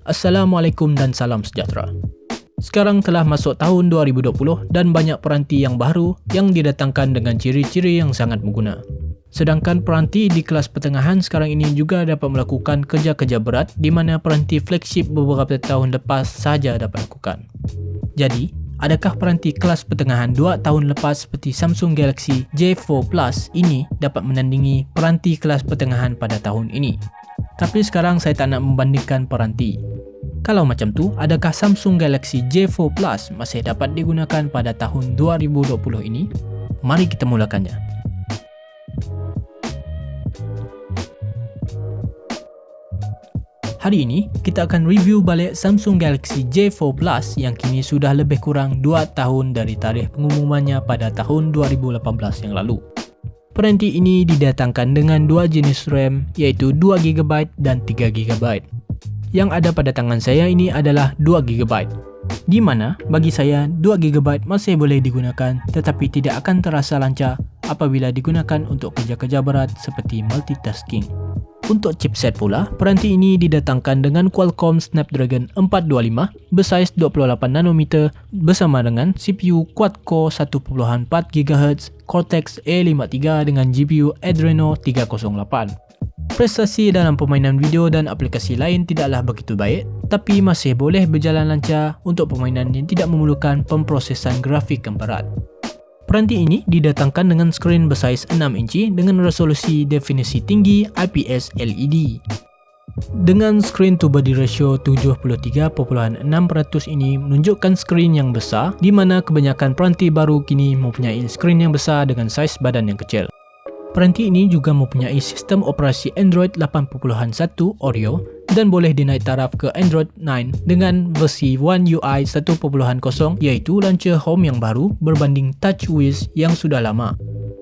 Assalamualaikum dan salam sejahtera. Sekarang telah masuk tahun 2020 dan banyak peranti yang baru yang didatangkan dengan ciri-ciri yang sangat berguna. Sedangkan peranti di kelas pertengahan sekarang ini juga dapat melakukan kerja-kerja berat di mana peranti flagship beberapa tahun lepas sahaja dapat lakukan. Jadi, adakah peranti kelas pertengahan 2 tahun lepas seperti Samsung Galaxy J4 Plus ini dapat menandingi peranti kelas pertengahan pada tahun ini? Tapi sekarang saya tak nak membandingkan peranti. Kalau macam tu, adakah Samsung Galaxy J4 Plus masih dapat digunakan pada tahun 2020 ini? Mari kita mulakannya. Hari ini, kita akan review balik Samsung Galaxy J4 Plus yang kini sudah lebih kurang 2 tahun dari tarikh pengumumannya pada tahun 2018 yang lalu. Peranti ini didatangkan dengan 2 jenis RAM iaitu 2GB dan 3GB. Yang ada pada tangan saya ini adalah 2GB. Di mana bagi saya 2GB masih boleh digunakan tetapi tidak akan terasa lancar apabila digunakan untuk kerja-kerja berat seperti multitasking. Untuk chipset pula, peranti ini didatangkan dengan Qualcomm Snapdragon 425 bersaiz 28nm bersama dengan CPU quad-core 1.4 GHz Cortex A53 dengan GPU Adreno 308. Prestasi dalam permainan video dan aplikasi lain tidaklah begitu baik, tapi masih boleh berjalan lancar untuk permainan yang tidak memerlukan pemprosesan grafik yang berat. Peranti ini didatangkan dengan skrin bersaiz 6 inci dengan resolusi definisi tinggi IPS LED. Dengan skrin to body ratio 73.6% ini menunjukkan skrin yang besar di mana kebanyakan peranti baru kini mempunyai skrin yang besar dengan saiz badan yang kecil. Peranti ini juga mempunyai sistem operasi Android 8.1 Oreo dan boleh dinaik taraf ke Android 9 dengan versi One UI 1.0 iaitu launcher home yang baru berbanding TouchWiz yang sudah lama.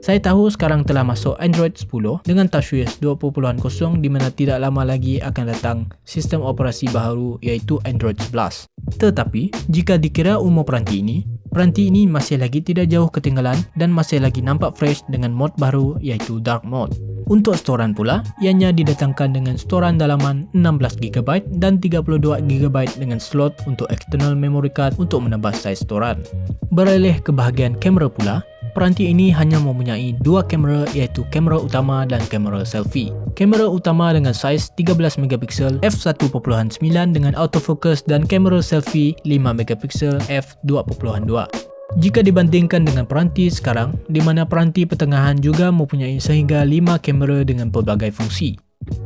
Saya tahu sekarang telah masuk Android 10 dengan TouchWiz 2.0 di mana tidak lama lagi akan datang sistem operasi baru iaitu Android 11. Tetapi, jika dikira umur peranti ini masih lagi tidak jauh ketinggalan dan masih lagi nampak fresh dengan mod baru iaitu Dark Mode. Untuk storan pula, ianya didatangkan dengan storan dalaman 16GB dan 32GB dengan slot untuk external memory card untuk menambah saiz storan. Beralih ke bahagian kamera pula, peranti ini hanya mempunyai 2 kamera iaitu kamera utama dan kamera selfie. Kamera utama dengan saiz 13MP f1.9 dengan autofocus dan kamera selfie 5MP f2.2. Jika dibandingkan dengan peranti sekarang, di mana peranti pertengahan juga mempunyai sehingga 5 kamera dengan pelbagai fungsi.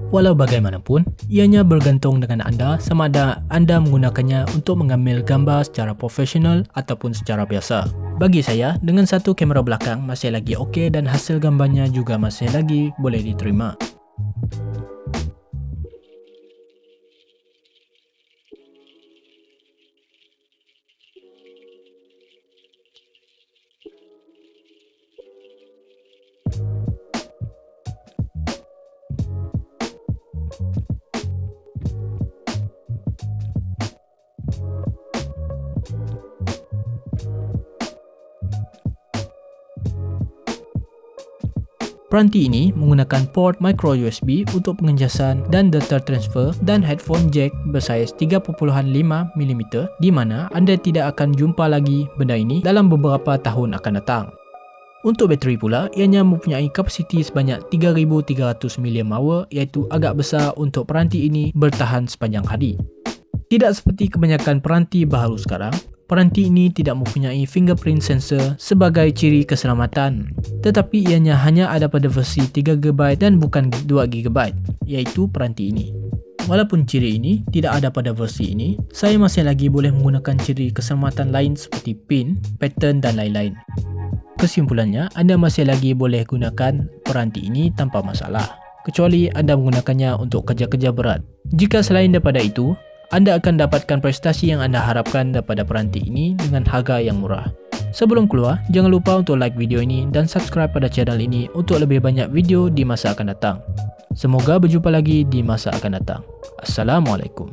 Walau bagaimanapun, ianya bergantung dengan anda sama ada anda menggunakannya untuk mengambil gambar secara profesional ataupun secara biasa. Bagi saya, dengan satu kamera belakang masih lagi okey dan hasil gambarnya juga masih lagi boleh diterima. Peranti ini menggunakan port micro USB untuk pengecasan dan data transfer dan headphone jack bersaiz 3.5mm di mana anda tidak akan jumpa lagi benda ini dalam beberapa tahun akan datang. Untuk bateri pula, ianya mempunyai kapasiti sebanyak 3300 mAh iaitu agak besar untuk peranti ini bertahan sepanjang hari. Tidak seperti kebanyakan peranti baharu sekarang, peranti ini tidak mempunyai fingerprint sensor sebagai ciri keselamatan, tetapi ianya hanya ada pada versi 3GB dan bukan 2GB, iaitu peranti ini. Walaupun ciri ini tidak ada pada versi ini, saya masih lagi boleh menggunakan ciri keselamatan lain seperti pin, pattern dan lain-lain. Kesimpulannya, anda masih lagi boleh gunakan peranti ini tanpa masalah, kecuali anda menggunakannya untuk kerja-kerja berat. Jika selain daripada itu, anda akan dapatkan prestasi yang anda harapkan daripada peranti ini dengan harga yang murah. Sebelum keluar, jangan lupa untuk like video ini dan subscribe pada channel ini untuk lebih banyak video di masa akan datang. Semoga berjumpa lagi di masa akan datang. Assalamualaikum.